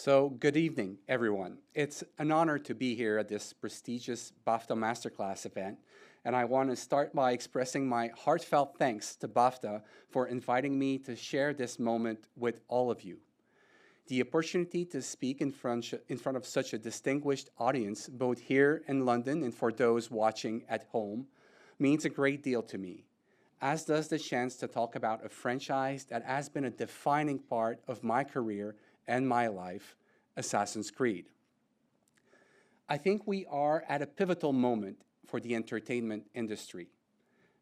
So, good evening, everyone. It's an honor to be here at this prestigious BAFTA Masterclass event, and I want to start by expressing my heartfelt thanks to BAFTA for inviting me to share this moment with all of you. The opportunity to speak in front of such a distinguished audience, both here in London and for those watching at home, means a great deal to me, as does the chance to talk about a franchise that has been a defining part of my career and my life, Assassin's Creed. I think we are at a pivotal moment for the entertainment industry.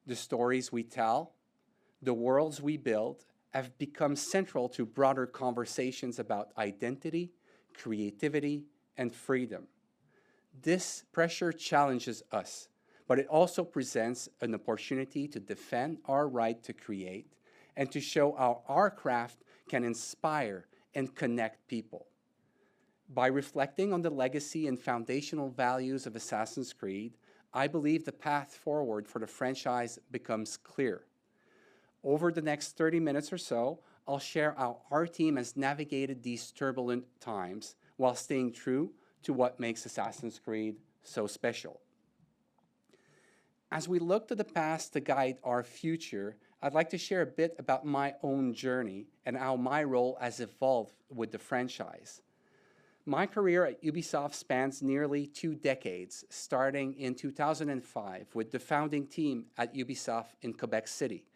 The stories we tell, the worlds we build, have become central to broader conversations about identity, creativity, and freedom. This pressure challenges us, but it also presents an opportunity to defend our right to create and to show how our craft can inspire and connect people. By reflecting on the legacy and foundational values of Assassin's Creed, I believe the path forward for the franchise becomes clear. Over the next 30 minutes or so, I'll share how our team has navigated these turbulent times while staying true to what makes Assassin's Creed so special. As we look to the past to guide our future, I'd like to share a bit about my own journey and how my role has evolved with the franchise. My career at Ubisoft spans nearly 2 decades, starting in 2005 with the founding team at Ubisoft in Quebec City.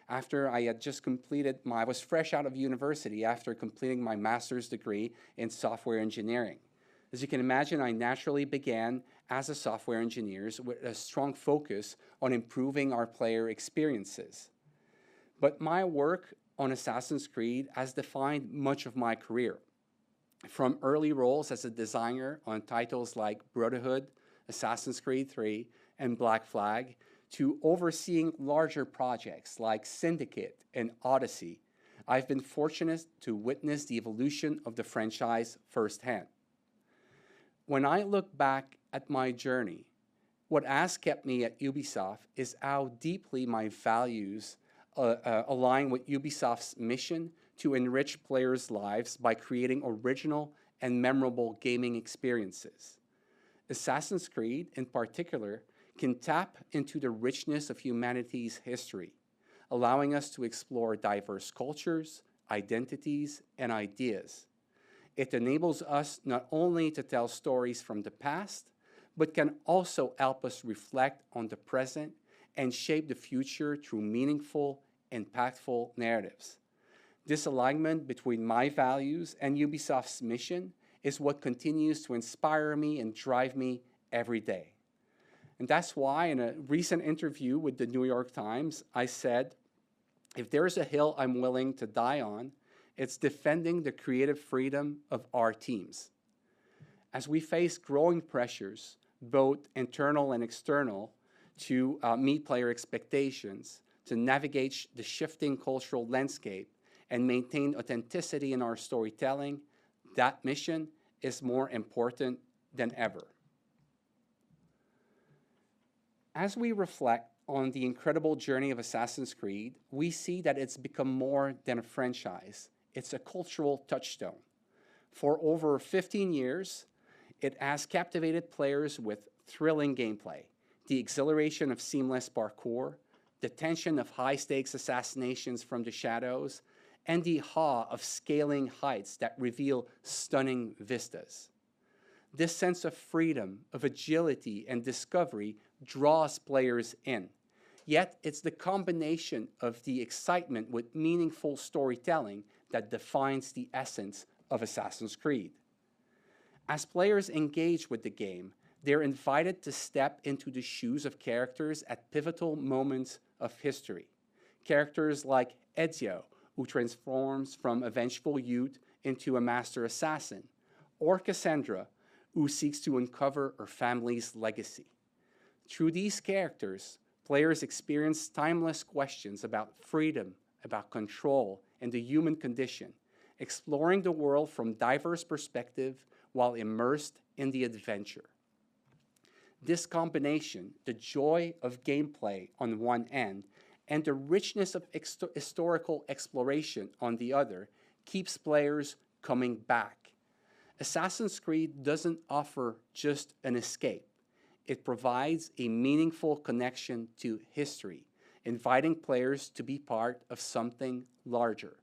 After I had just I was fresh out of university after completing my master's degree in software engineering. As you can imagine, I naturally began as a software engineer with a strong focus on improving our player experiences. But my work on Assassin's Creed has defined much of my career. From early roles as a designer on titles like Brotherhood, Assassin's Creed 3, and Black Flag, to overseeing larger projects like Syndicate and Odyssey, I've been fortunate to witness the evolution of the franchise firsthand. When I look back at my journey, what has kept me at Ubisoft is how deeply my values align with Ubisoft's mission to enrich players' lives by creating original and memorable gaming experiences. Assassin's Creed, in particular, can tap into the richness of humanity's history, allowing us to explore diverse cultures, identities, and ideas. It enables us not only to tell stories from the past, but can also help us reflect on the present and shape the future through meaningful, impactful narratives. This alignment between my values and Ubisoft's mission is what continues to inspire me and drive me every day. And that's why in a recent interview with the New York Times, I said, if there's a hill I'm willing to die on, it's defending the creative freedom of our teams. As we face growing pressures, both internal and external, to meet player expectations, to navigate the shifting cultural landscape, and maintain authenticity in our storytelling, that mission is more important than ever. As we reflect on the incredible journey of Assassin's Creed, we see that it's become more than a franchise. It's a cultural touchstone. For over 15 years, it has captivated players with thrilling gameplay, the exhilaration of seamless parkour, the tension of high-stakes assassinations from the shadows, and the awe of scaling heights that reveal stunning vistas. This sense of freedom, of agility, and discovery draws players in. Yet, it's the combination of the excitement with meaningful storytelling that defines the essence of Assassin's Creed. As players engage with the game, they're invited to step into the shoes of characters at pivotal moments of history. Characters like Ezio, who transforms from a vengeful youth into a master assassin, or Cassandra, who seeks to uncover her family's legacy. Through these characters, players experience timeless questions about freedom, about control, and the human condition, exploring the world from diverse perspectives while immersed in the adventure. This combination, the joy of gameplay on one end and the richness of historical exploration on the other, keeps players coming back. Assassin's Creed doesn't offer just an escape. It provides a meaningful connection to history, inviting players to be part of something larger.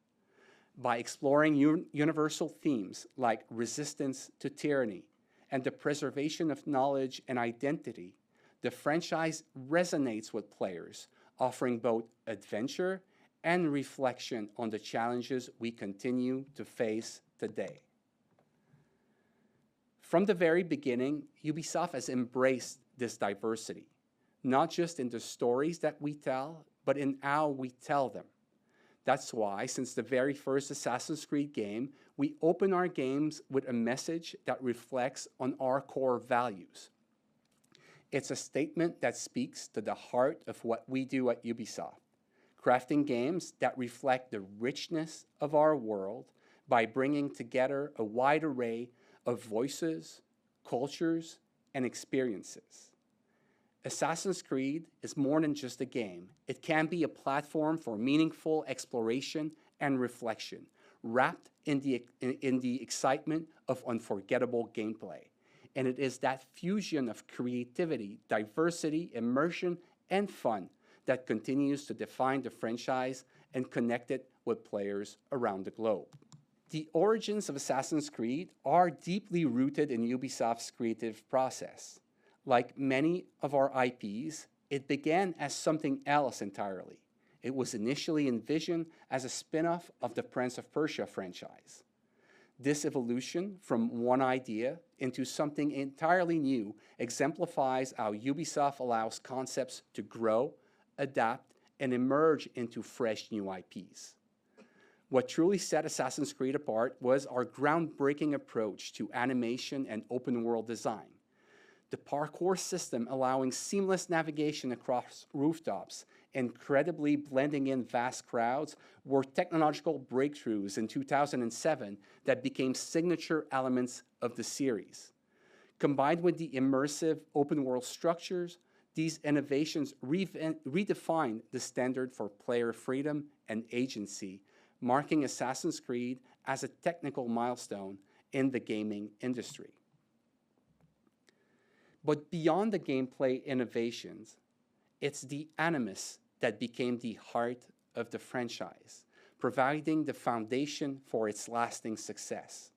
By exploring universal themes like resistance to tyranny and the preservation of knowledge and identity, the franchise resonates with players, offering both adventure and reflection on the challenges we continue to face today. From the very beginning, Ubisoft has embraced this diversity, not just in the stories that we tell, but in how we tell them. That's why, since the very first Assassin's Creed game, we open our games with a message that reflects on our core values. It's a statement that speaks to the heart of what we do at Ubisoft, crafting games that reflect the richness of our world by bringing together a wide array of voices, cultures, and experiences. Assassin's Creed is more than just a game. It can be a platform for meaningful exploration and reflection, wrapped in the excitement of unforgettable gameplay. And it is that fusion of creativity, diversity, immersion, and fun that continues to define the franchise and connect it with players around the globe. The origins of Assassin's Creed are deeply rooted in Ubisoft's creative process. Like many of our IPs, it began as something else entirely. It was initially envisioned as a spin-off of the Prince of Persia franchise. This evolution from one idea into something entirely new exemplifies how Ubisoft allows concepts to grow, adapt, and emerge into fresh new IPs. What truly set Assassin's Creed apart was our groundbreaking approach to animation and open-world design. The parkour system allowing seamless navigation across rooftops, incredibly blending in vast crowds, were technological breakthroughs in 2007 that became signature elements of the series. Combined with the immersive open-world structures, these innovations redefined the standard for player freedom and agency, marking Assassin's Creed as a technical milestone in the gaming industry. But beyond the gameplay innovations, it's the animus that became the heart of the franchise, providing the foundation for its lasting success.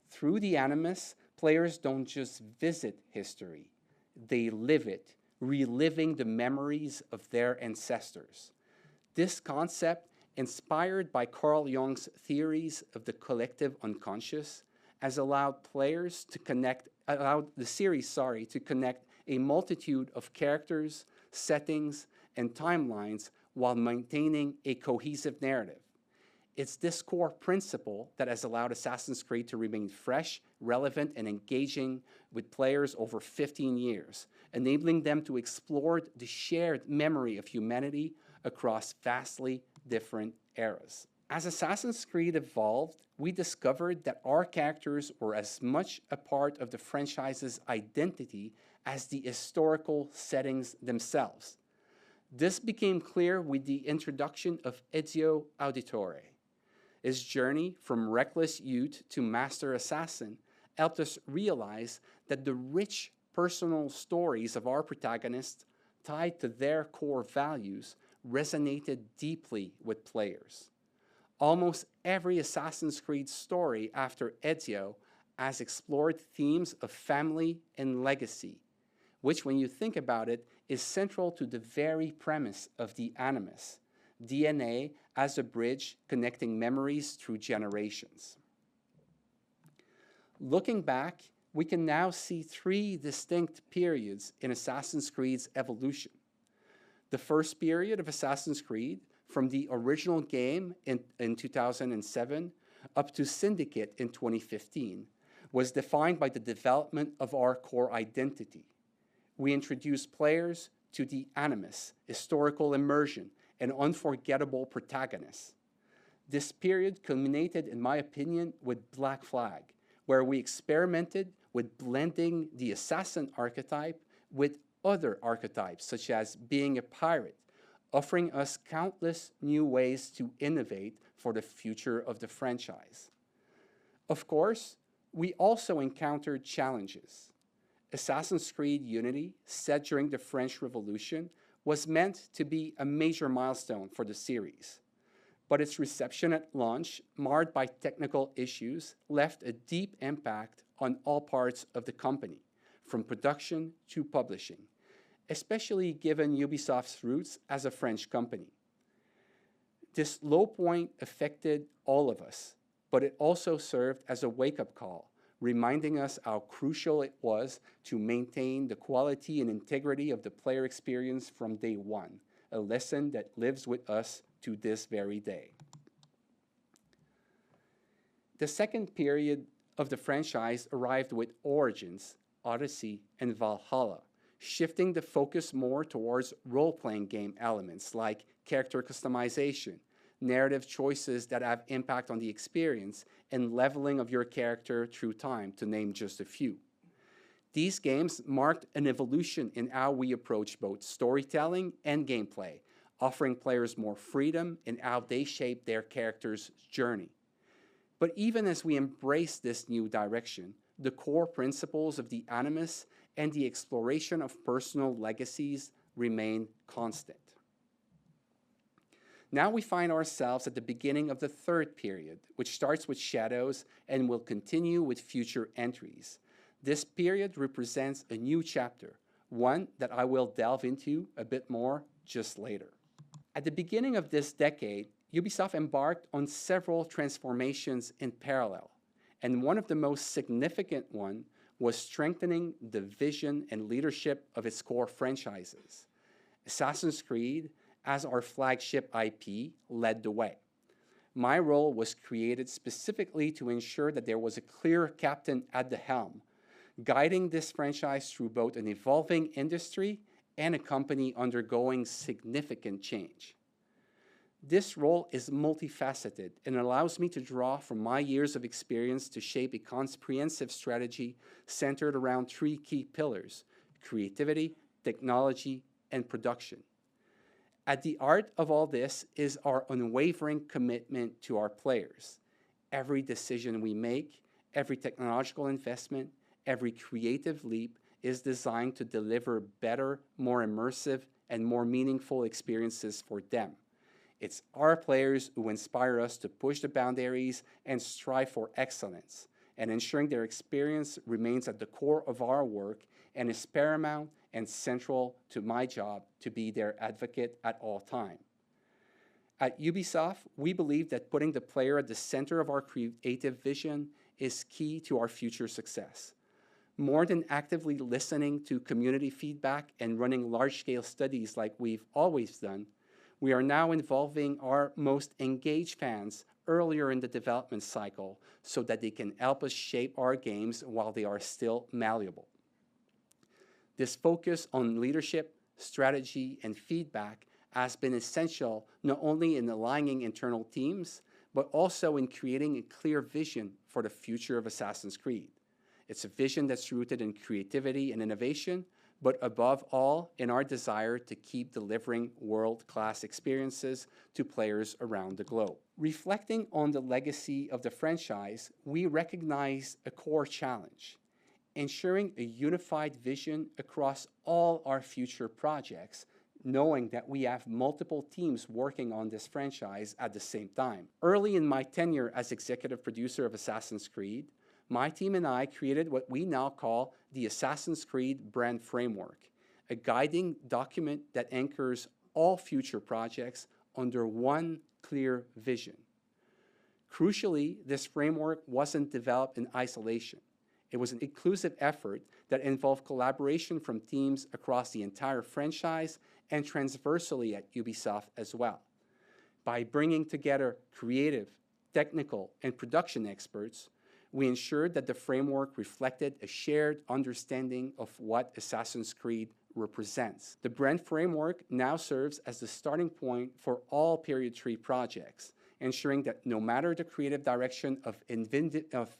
Through the animus, players don't just visit history, they live it, reliving the memories of their ancestors. This concept, inspired by Carl Jung's theories of the collective unconscious, has allowed the series to connect a multitude of characters, settings, and timelines while maintaining a cohesive narrative. It's this core principle that has allowed Assassin's Creed to remain fresh, relevant, and engaging with players over 15 years, enabling them to explore the shared memory of humanity across vastly different eras. As Assassin's Creed evolved, we discovered that our characters were as much a part of the franchise's identity as the historical settings themselves. This became clear with the introduction of Ezio Auditore. His journey from reckless youth to master assassin helped us realize that the rich personal stories of our protagonists, tied to their core values, resonated deeply with players. Almost every Assassin's Creed story after Ezio has explored themes of family and legacy, which, when you think about it, is central to the very premise of the animus, DNA as a bridge connecting memories through generations. Looking back, we can now see three distinct periods in Assassin's Creed's evolution. The first period of Assassin's Creed, from the original game in 2007 up to Syndicate in 2015, was defined by the development of our core identity. We introduced players to the animus, historical immersion, and unforgettable protagonists. This period culminated, in my opinion, with Black Flag, where we experimented with blending the assassin archetype with other archetypes, such as being a pirate, offering us countless new ways to innovate for the future of the franchise. Of course, We also encountered challenges. Assassin's Creed Unity, set during the French Revolution, was meant to be a major milestone for the series. But its reception at launch, marred by technical issues, left a deep impact on all parts of the company, from production to publishing, especially given Ubisoft's roots as a French company. This low point affected all of us, but it also served as a wake-up call, reminding us how crucial it was to maintain the quality and integrity of the player experience from day one, a lesson that lives with us to this very day. The second period of the franchise arrived with Origins, Odyssey, and Valhalla, shifting the focus more towards role-playing game elements like character customization, narrative choices that have impact on the experience, and leveling of your character through time, to name just a few. These games marked an evolution in how we approach both storytelling and gameplay, offering players more freedom in how they shape their character's journey. But even as we embrace this new direction, the core principles of the Animus and the exploration of personal legacies remain constant. Now we find ourselves at the beginning of the third period, which starts with Shadows and will continue with future entries. This period represents a new chapter, one that I will delve into a bit more just later. At the beginning of this decade, Ubisoft embarked on several transformations in parallel, and one of the most significant ones was strengthening the vision and leadership of its core franchises. Assassin's Creed, as our flagship IP, led the way. My role was created specifically to ensure that there was a clear captain at the helm, guiding this franchise through both an evolving industry and a company undergoing significant change. This role is multifaceted and allows me to draw from my years of experience to shape a comprehensive strategy centered around three key pillars: creativity, technology, and production. At the heart of all this is our unwavering commitment to our players. Every decision we make, every technological investment, every creative leap is designed to deliver better, more immersive, and more meaningful experiences for them. It's our players who inspire us to push the boundaries and strive for excellence, and ensuring their experience remains at the core of our work and is paramount and central to my job to be their advocate at all time. At Ubisoft, we believe that putting the player at the center of our creative vision is key to our future success. More than actively listening to community feedback and running large-scale studies like we've always done, we are now involving our most engaged fans earlier in the development cycle so that they can help us shape our games while they are still malleable. This focus on leadership, strategy, and feedback has been essential not only in aligning internal teams, but also in creating a clear vision for the future of Assassin's Creed. It's a vision that's rooted in creativity and innovation, but above all, in our desire to keep delivering world-class experiences to players around the globe. Reflecting on the legacy of the franchise, we recognize a core challenge: ensuring a unified vision across all our future projects, knowing that we have multiple teams working on this franchise at the same time. Early in my tenure as executive producer of Assassin's Creed, my team and I created what we now call the Assassin's Creed Brand Framework, a guiding document that anchors all future projects under one clear vision. Crucially, this framework wasn't developed in isolation. It was an inclusive effort that involved collaboration from teams across the entire franchise and transversally at Ubisoft as well. By bringing together creative, technical, and production experts, we ensured that the framework reflected a shared understanding of what Assassin's Creed represents. The Brand Framework now serves as the starting point for all Period 3 projects, ensuring that no matter the creative direction of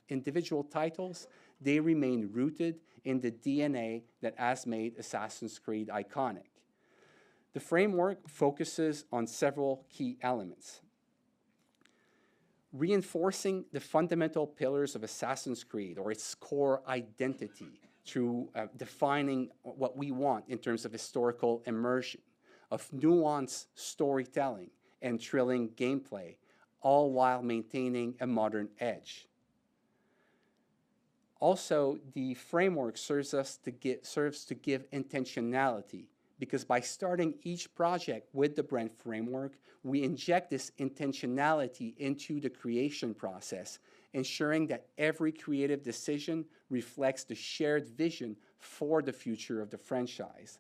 individual titles, they remain rooted in the DNA that has made Assassin's Creed iconic. The framework focuses on several key elements: reinforcing the fundamental pillars of Assassin's Creed, or its core identity, through defining what we want in terms of historical immersion, of nuanced storytelling and thrilling gameplay, all while maintaining a modern edge. Also, the framework serves to give intentionality, because by starting each project with the brand framework, we inject this intentionality into the creation process, ensuring that every creative decision reflects the shared vision for the future of the franchise.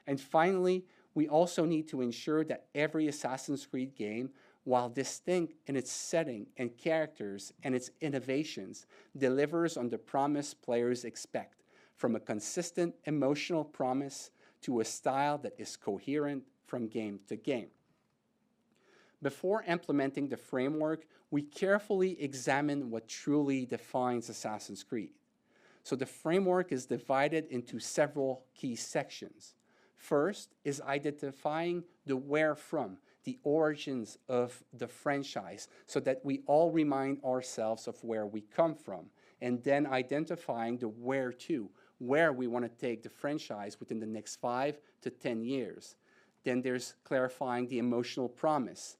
And finally, we also need to ensure that every Assassin's Creed game, while distinct in its setting and characters and its innovations, delivers on the promise players expect, from a consistent emotional promise to a style that is coherent from game to game. Before implementing the framework, we carefully examine what truly defines Assassin's Creed. So the framework is divided into several key sections. First is identifying the where from, the origins of the franchise, so that we all remind ourselves of where we come from, and then identifying the where to, where we want to take the franchise within the next 5 to 10 years. Then there's clarifying the emotional promise,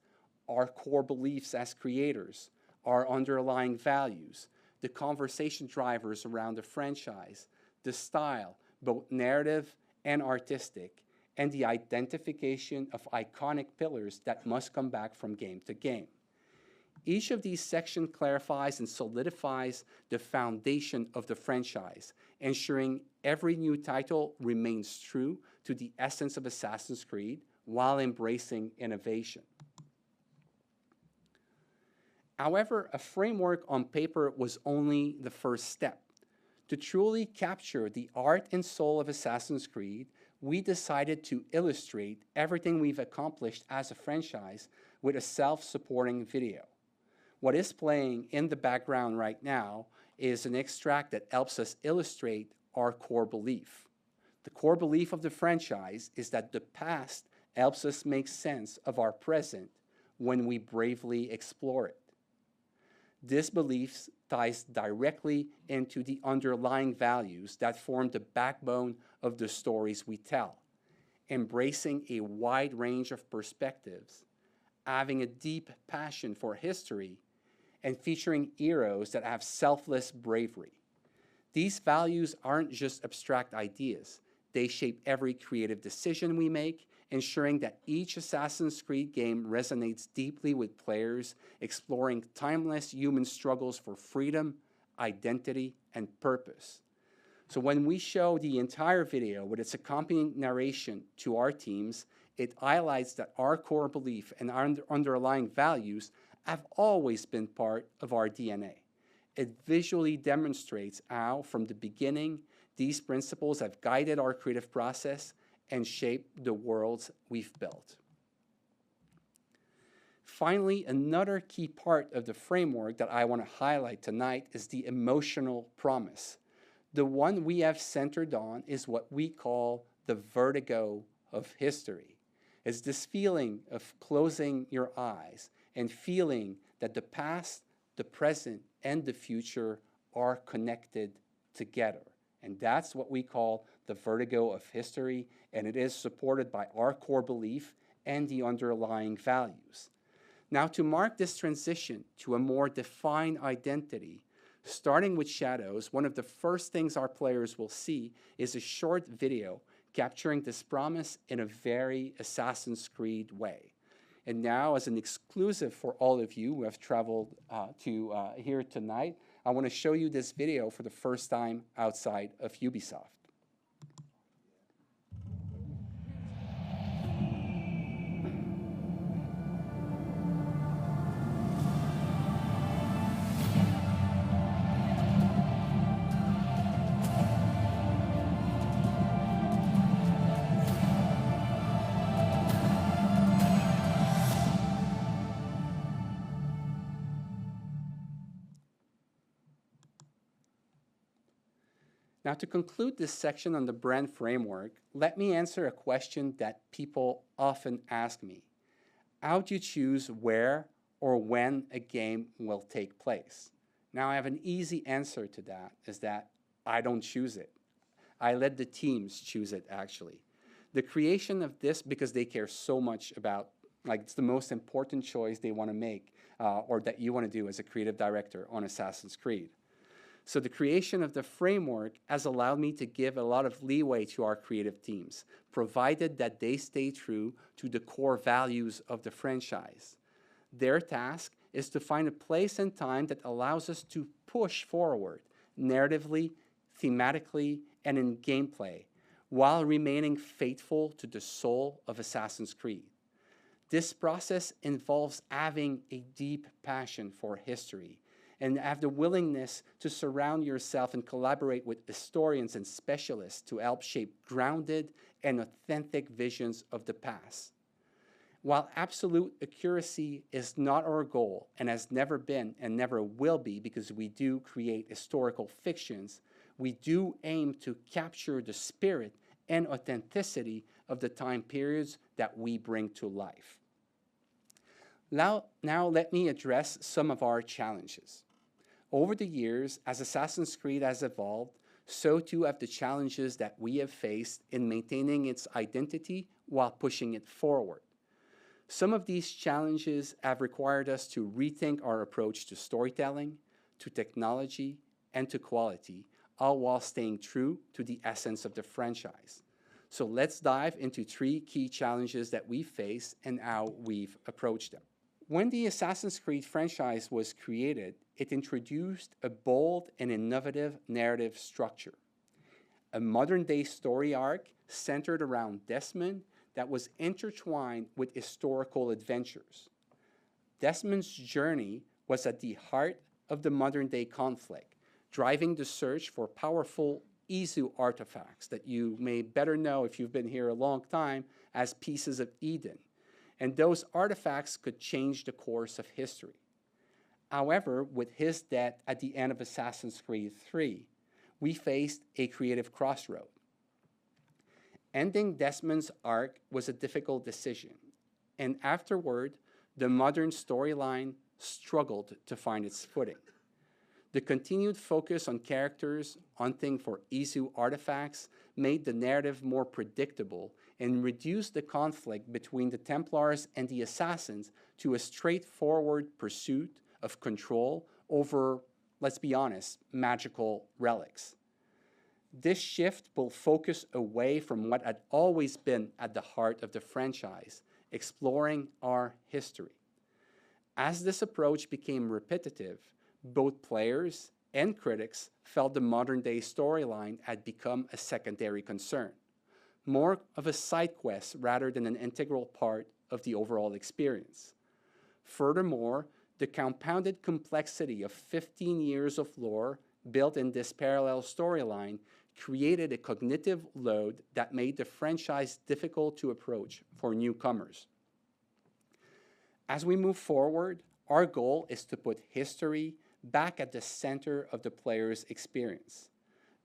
our core beliefs as creators, our underlying values, the conversation drivers around the franchise, the style, both narrative and artistic, and the identification of iconic pillars that must come back from game to game. Each of these sections clarifies and solidifies the foundation of the franchise, ensuring every new title remains true to the essence of Assassin's Creed while embracing innovation. However, a framework on paper was only the first step. To truly capture the art and soul of Assassin's Creed, we decided to illustrate everything we've accomplished as a franchise with a self-supporting video. What is playing in the background right now is an extract that helps us illustrate our core belief. The core belief of the franchise is that the past helps us make sense of our present when we bravely explore it. This belief ties directly into the underlying values that form the backbone of the stories we tell, embracing a wide range of perspectives, having a deep passion for history, and featuring heroes that have selfless bravery. These values aren't just abstract ideas. They shape every creative decision we make, ensuring that each Assassin's Creed game resonates deeply with players, exploring timeless human struggles for freedom, identity, and purpose. So when we show the entire video with its accompanying narration to our teams, it highlights that our core belief and our underlying values have always been part of our DNA. It visually demonstrates how, from the beginning, these principles have guided our creative process and shaped the worlds we've built. Finally, another key part of the framework that I want to highlight tonight is the emotional promise. The one we have centered on is what we call the vertigo of history. It's this feeling of closing your eyes and feeling that the past, the present, and the future are connected together. And that's what we call the vertigo of history, and it is supported by our core belief and the underlying values. Now, to mark this transition to a more defined identity, starting with Shadows, one of the first things our players will see is a short video capturing this promise in a very Assassin's Creed way. And now, as an exclusive for all of you who have traveled to here tonight, I want to show you this video for the first time outside of Ubisoft. Now, to conclude this section on the brand framework, let me answer a question that people often ask me. How do you choose where or when a game will take place? Now, I have an easy answer to that, is that I don't choose it. I let the teams choose it, actually. The creation of this, because they care so much about, like, it's the most important choice they want to make, or that you want to do as a creative director on Assassin's Creed. So the creation of the framework has allowed me to give a lot of leeway to our creative teams, provided that they stay true to the core values of the franchise. Their task is to find a place and time that allows us to push forward narratively, thematically, and in gameplay, while remaining faithful to the soul of Assassin's Creed. This process involves having a deep passion for history and have the willingness to surround yourself and collaborate with historians and specialists to help shape grounded and authentic visions of the past. While absolute accuracy is not our goal and has never been and never will be, because we do create historical fictions, we do aim to capture the spirit and authenticity of the time periods that we bring to life. Now let me address some of our challenges. Over the years, as Assassin's Creed has evolved, so too have the challenges that we have faced in maintaining its identity while pushing it forward. Some of these challenges have required us to rethink our approach to storytelling, to technology, and to quality, all while staying true to the essence of the franchise. So let's dive into 3 key challenges that we face and how we've approached them. When the Assassin's Creed franchise was created, it introduced a bold and innovative narrative structure. A modern-day story arc centered around Desmond that was intertwined with historical adventures. Desmond's journey was at the heart of the modern-day conflict, driving the search for powerful Izu artifacts that you may better know if you've been here a long time as pieces of Eden. And those artifacts could change the course of history. However, with his death at the end of Assassin's Creed 3, we faced a creative crossroad. Ending Desmond's arc was a difficult decision, and afterward, the modern storyline struggled to find its footing. The continued focus on characters hunting for Izu artifacts made the narrative more predictable and reduced the conflict between the Templars and the Assassins to a straightforward pursuit of control over, let's be honest, magical relics. This shift will focus away from what had always been at the heart of the franchise, exploring our history. As this approach became repetitive, both players and critics felt the modern-day storyline had become a secondary concern, more of a side quest rather than an integral part of the overall experience. Furthermore, the compounded complexity of 15 years of lore built in this parallel storyline created a cognitive load that made the franchise difficult to approach for newcomers. As we move forward, our goal is to put history back at the center of the player's experience.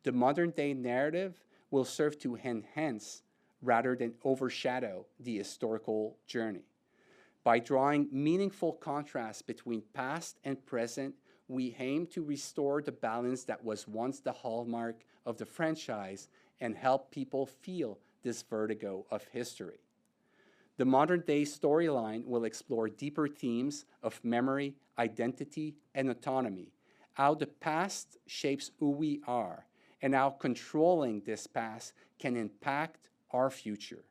The modern-day narrative will serve to enhance rather than overshadow the historical journey. By drawing meaningful contrasts between past and present, we aim to restore the balance that was once the hallmark of the franchise and help people feel this vertigo of history. The modern-day storyline will explore deeper themes of memory, identity, and autonomy, how the past shapes who we are, and how controlling this past can impact our future.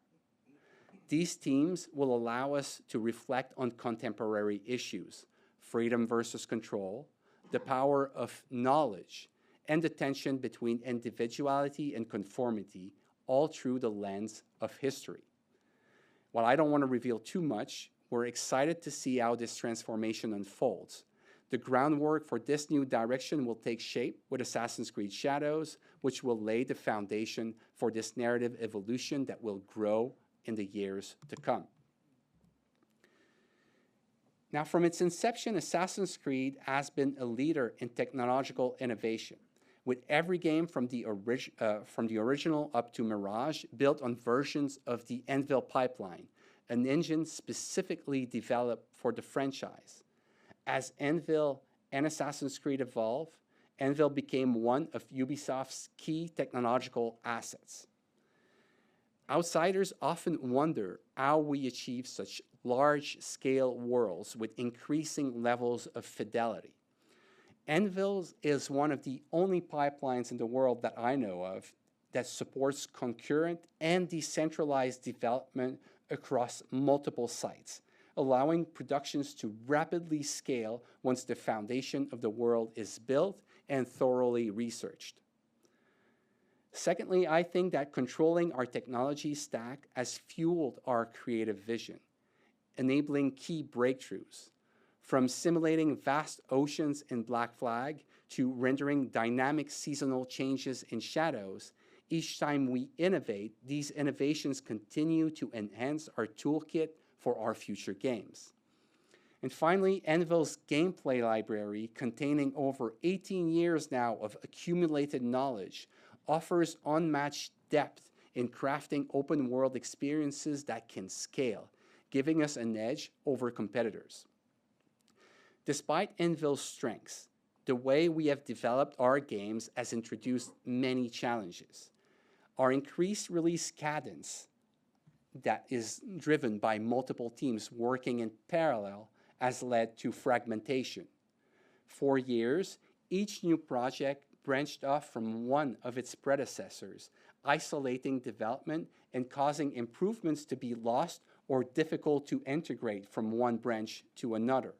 These themes will allow us to reflect on contemporary issues, freedom versus control, the power of knowledge, and the tension between individuality and conformity, all through the lens of history. While I don't want to reveal too much, we're excited to see how this transformation unfolds. The groundwork for this new direction will take shape with Assassin's Creed Shadows, which will lay the foundation for this narrative evolution that will grow in the years to come. Now, from its inception, Assassin's Creed has been a leader in technological innovation, with every game from the original up to Mirage built on versions of the Anvil pipeline, an engine specifically developed for the franchise. As Anvil and Assassin's Creed evolve, Anvil became one of Ubisoft's key technological assets. Outsiders often wonder how we achieve such large-scale worlds with increasing levels of fidelity. Anvil is one of the only pipelines in the world that I know of that supports concurrent and decentralized development across multiple sites, allowing productions to rapidly scale once the foundation of the world is built and thoroughly researched. Secondly, I think that controlling our technology stack has fueled our creative vision, enabling key breakthroughs, from simulating vast oceans in Black Flag to rendering dynamic seasonal changes in Shadows. Each time we innovate, these innovations continue to enhance our toolkit for our future games. And finally, Anvil's gameplay library, containing over 18 years now of accumulated knowledge, offers unmatched depth in crafting open-world experiences that can scale, giving us an edge over competitors. Despite Anvil's strengths, the way we have developed our games has introduced many challenges. Our increased release cadence, that is driven by multiple teams working in parallel, has led to fragmentation. For years, each new project branched off from one of its predecessors, isolating development and causing improvements to be lost or difficult to integrate from one branch to another.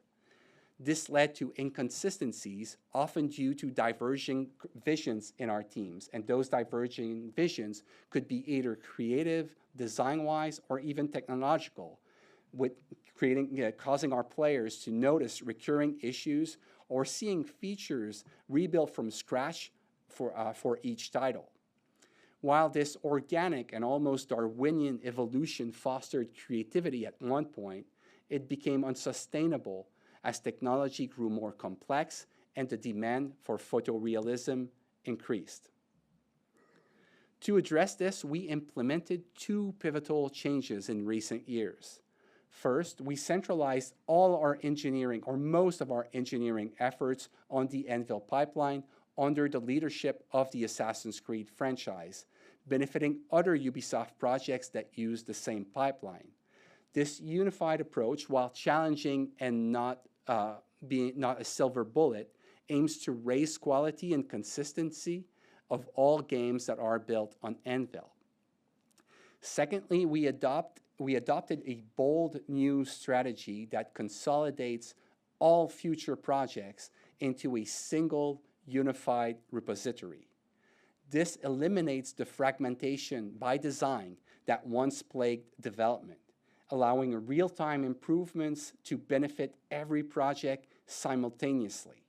This led to inconsistencies, often due to diverging visions in our teams, and those diverging visions could be either creative, design-wise, or even technological, with causing our players to notice recurring issues or seeing features rebuilt from scratch for each title. While this organic and almost Darwinian evolution fostered creativity at one point, it became unsustainable as technology grew more complex and the demand for photorealism increased. To address this, we implemented two pivotal changes in recent years. First, we centralized all our engineering, or most of our engineering efforts, on the Anvil pipeline under the leadership of the Assassin's Creed franchise, benefiting other Ubisoft projects that use the same pipeline. This unified approach, while challenging and not a silver bullet, aims to raise quality and consistency of all games that are built on Anvil. Secondly, we adopted a bold new strategy that consolidates all future projects into a single unified repository. This eliminates the fragmentation by design that once plagued development, allowing real-time improvements to benefit every project simultaneously.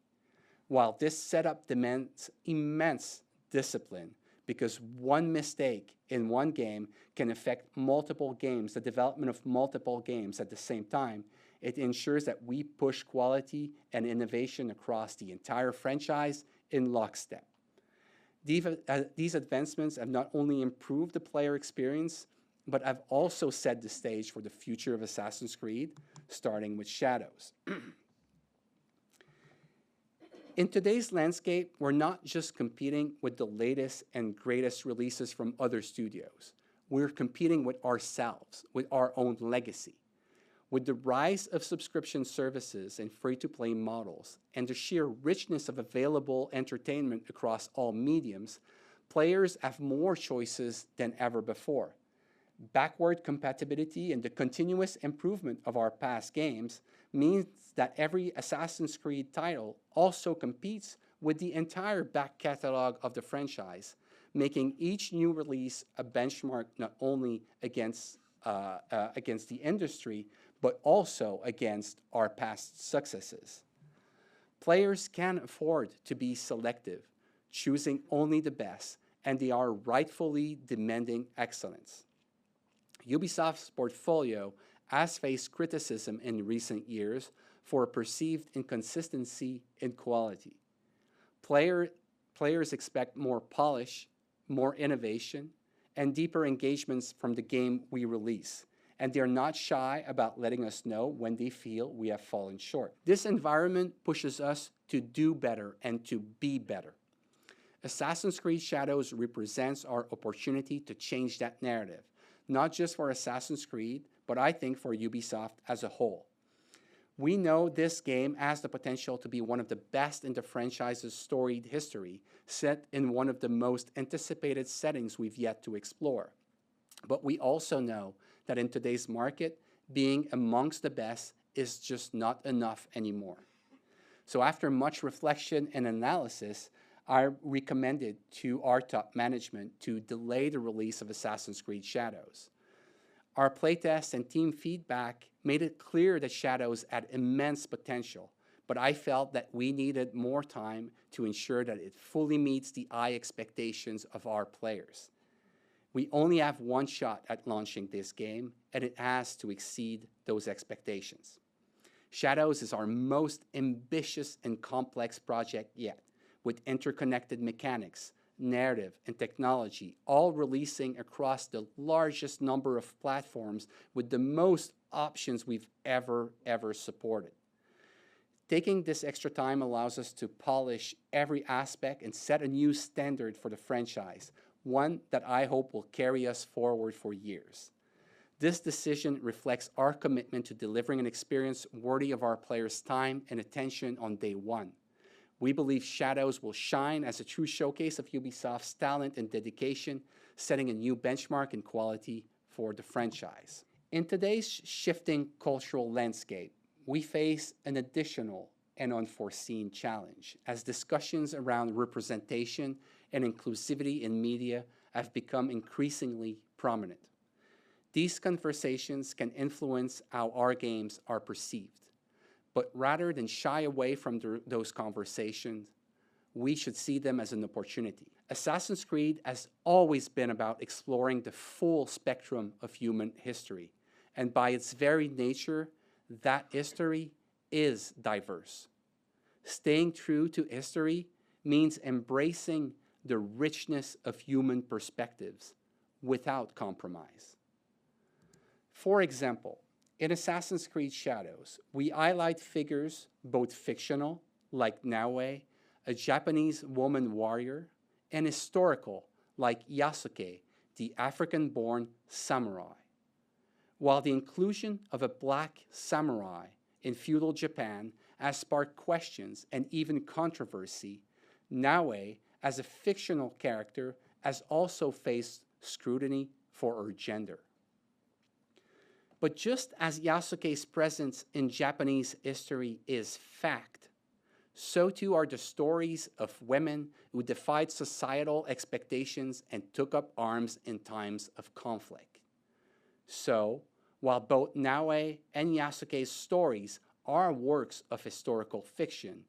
While this setup demands immense discipline, because one mistake in one game can affect multiple games, the development of multiple games at the same time, it ensures that we push quality and innovation across the entire franchise in lockstep. These advancements have not only improved the player experience, but have also set the stage for the future of Assassin's Creed, starting with Shadows. In today's landscape, we're not just competing with the latest and greatest releases from other studios. We're competing with ourselves, with our own legacy. With the rise of subscription services and free-to-play models, and the sheer richness of available entertainment across all mediums, players have more choices than ever before. Backward compatibility and the continuous improvement of our past games means that every Assassin's Creed title also competes with the entire back catalog of the franchise, making each new release a benchmark not only against the industry, but also against our past successes. Players can't afford to be selective, choosing only the best, and they are rightfully demanding excellence. Ubisoft's portfolio has faced criticism in recent years for perceived inconsistency in quality. Players expect more polish, more innovation, and deeper engagements from the game we release, and they're not shy about letting us know when they feel we have fallen short. This environment pushes us to do better and to be better. Assassin's Creed Shadows represents our opportunity to change that narrative, not just for Assassin's Creed, but I think for Ubisoft as a whole. We know this game has the potential to be one of the best in the franchise's storied history, set in one of the most anticipated settings we've yet to explore. But we also know that in today's market, being amongst the best is just not enough anymore. So after much reflection and analysis, I recommended to our top management to delay the release of Assassin's Creed Shadows. Our playtest and team feedback made it clear that Shadows had immense potential, but I felt that we needed more time to ensure that it fully meets the high expectations of our players. We only have one shot at launching this game, and it has to exceed those expectations. Shadows is our most ambitious and complex project yet, with interconnected mechanics, narrative, and technology, all releasing across the largest number of platforms with the most options we've ever supported. Taking this extra time allows us to polish every aspect and set a new standard for the franchise, one that I hope will carry us forward for years. This decision reflects our commitment to delivering an experience worthy of our players' time and attention on day one. We believe Shadows will shine as a true showcase of Ubisoft's talent and dedication, setting a new benchmark in quality for the franchise. In today's shifting cultural landscape, we face an additional and unforeseen challenge as discussions around representation and inclusivity in media have become increasingly prominent. These conversations can influence how our games are perceived. But rather than shy away from those conversations, we should see them as an opportunity. Assassin's Creed has always been about exploring the full spectrum of human history, and by its very nature, that history is diverse. Staying true to history means embracing the richness of human perspectives without compromise. For example, in Assassin's Creed Shadows, we highlight figures both fictional, like Naoe, a Japanese woman warrior, and historical, like Yasuke, the African-born samurai. While the inclusion of a black samurai in feudal Japan has sparked questions and even controversy, Naoe, as a fictional character, has also faced scrutiny for her gender. But just as Yasuke's presence in Japanese history is fact, so too are the stories of women who defied societal expectations and took up arms in times of conflict. So, while both Naoe and Yasuke's stories are works of historical fiction,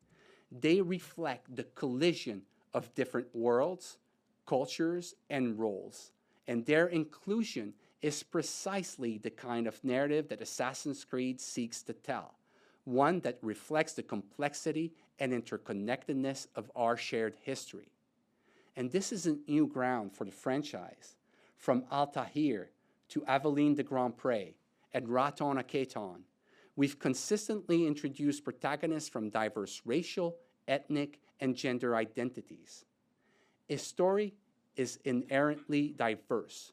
they reflect the collision of different worlds, cultures, and roles, and their inclusion is precisely the kind of narrative that Assassin's Creed seeks to tell, one that reflects the complexity and interconnectedness of our shared history. And this isn't new ground for the franchise. From Altaïr to Aveline de Grandpré and Raton Aketon, we've consistently introduced protagonists from diverse racial, ethnic, and gender identities. A story is inherently diverse,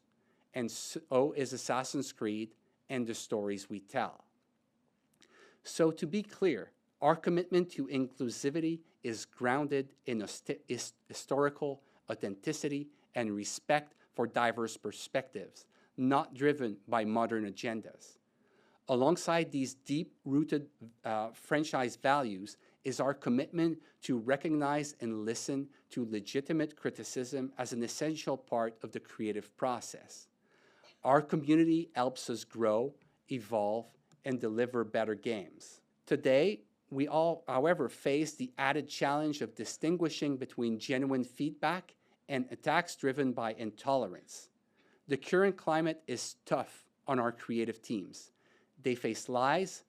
and so is Assassin's Creed and the stories we tell. So to be clear, our commitment to inclusivity is grounded in historical authenticity and respect for diverse perspectives, not driven by modern agendas. Alongside these deep-rooted franchise values is our commitment to recognize and listen to legitimate criticism as an essential part of the creative process. Our community helps us grow, evolve, and deliver better games. Today, we all, however, face the added challenge of distinguishing between genuine feedback and attacks driven by intolerance. The current climate is tough on our creative teams. They face lies,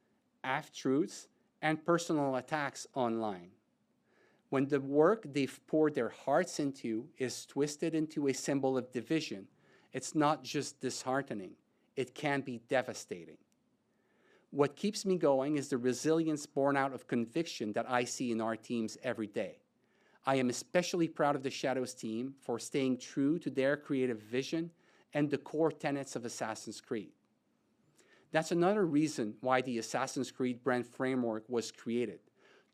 half-truths, and personal attacks online. When the work they've poured their hearts into is twisted into a symbol of division, it's not just disheartening, it can be devastating. What keeps me going is the resilience born out of conviction that I see in our teams every day. I am especially proud of the Shadows team for staying true to their creative vision and the core tenets of Assassin's Creed. That's another reason why the Assassin's Creed brand framework was created,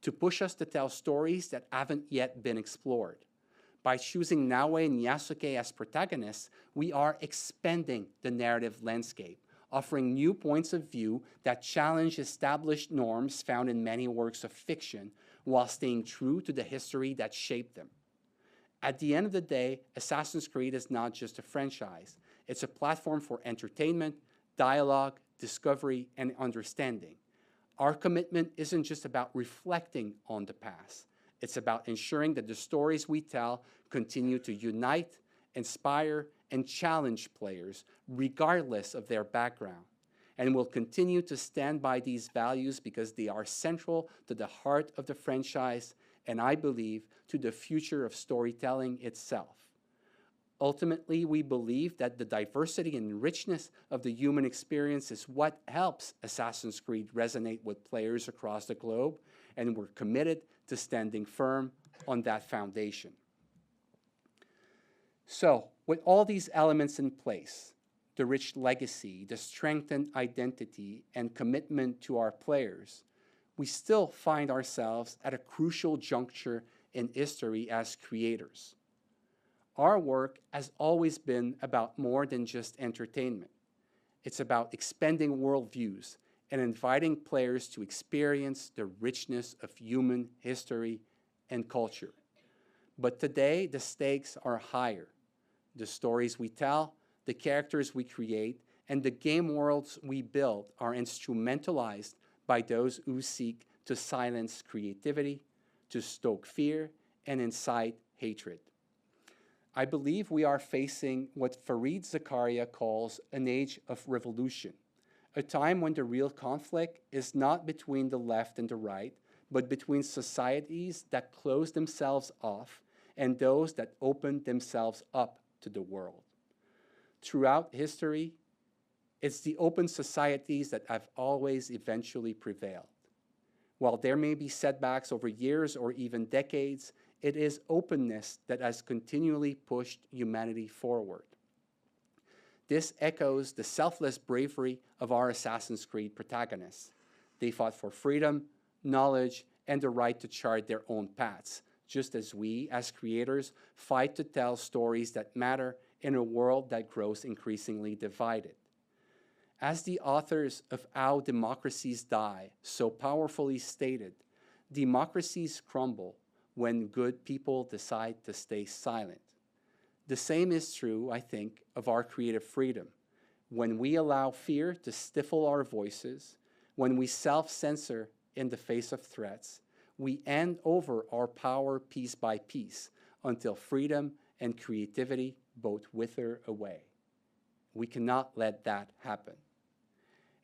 to push us to tell stories that haven't yet been explored. By choosing Naoe and Yasuke as protagonists, we are expanding the narrative landscape, offering new points of view that challenge established norms found in many works of fiction, while staying true to the history that shaped them. At the end of the day, Assassin's Creed is not just a franchise. It's a platform for entertainment, dialogue, discovery, and understanding. Our commitment isn't just about reflecting on the past. It's about ensuring that the stories we tell continue to unite, inspire, and challenge players, regardless of their background. And we'll continue to stand by these values because they are central to the heart of the franchise, and I believe to the future of storytelling itself. Ultimately, we believe that the diversity and richness of the human experience is what helps Assassin's Creed resonate with players across the globe, and we're committed to standing firm on that foundation. So, with all these elements in place, the rich legacy, the strengthened identity, and commitment to our players, we still find ourselves at a crucial juncture in history as creators. Our work has always been about more than just entertainment. It's about expanding worldviews and inviting players to experience the richness of human history and culture. But today, the stakes are higher. The stories we tell, the characters we create, and the game worlds we build are instrumentalized by those who seek to silence creativity, to stoke fear, and incite hatred. I believe we are facing what Fareed Zakaria calls an age of revolution, a time when the real conflict is not between the left and the right, but between societies that close themselves off and those that open themselves up to the world. Throughout history, it's the open societies that have always eventually prevailed. While there may be setbacks over years or even decades, it is openness that has continually pushed humanity forward. This echoes the selfless bravery of our Assassin's Creed protagonists. They fought for freedom, knowledge, and the right to chart their own paths, just as we, as creators, fight to tell stories that matter in a world that grows increasingly divided. As the authors of How Democracies Die so powerfully stated, democracies crumble when good people decide to stay silent. The same is true, I think, of our creative freedom. When we allow fear to stifle our voices, when we self-censor in the face of threats, we hand over our power piece by piece until freedom and creativity both wither away. We cannot let that happen.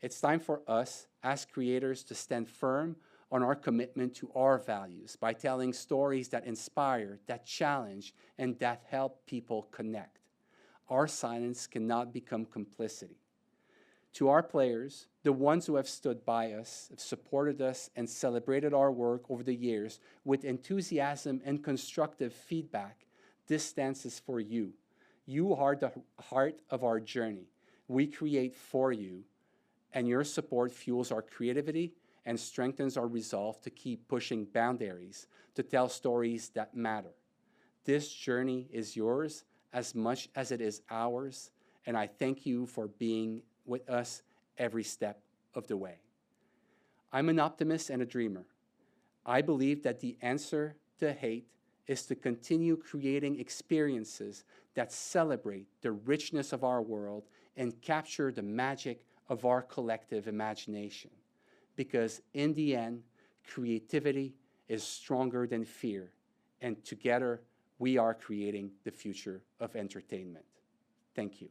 It's time for us, as creators, to stand firm on our commitment to our values by telling stories that inspire, that challenge, and that help people connect. Our silence cannot become complicity. To our players, the ones who have stood by us, have supported us, and celebrated our work over the years with enthusiasm and constructive feedback, this stance is for you. You are the heart of our journey. We create for you, and your support fuels our creativity and strengthens our resolve to keep pushing boundaries, to tell stories that matter. This journey is yours as much as it is ours, and I thank you for being with us every step of the way. I'm an optimist and a dreamer. I believe that the answer to hate is to continue creating experiences that celebrate the richness of our world and capture the magic of our collective imagination. Because in the end, creativity is stronger than fear, and together we are creating the future of entertainment. Thank you.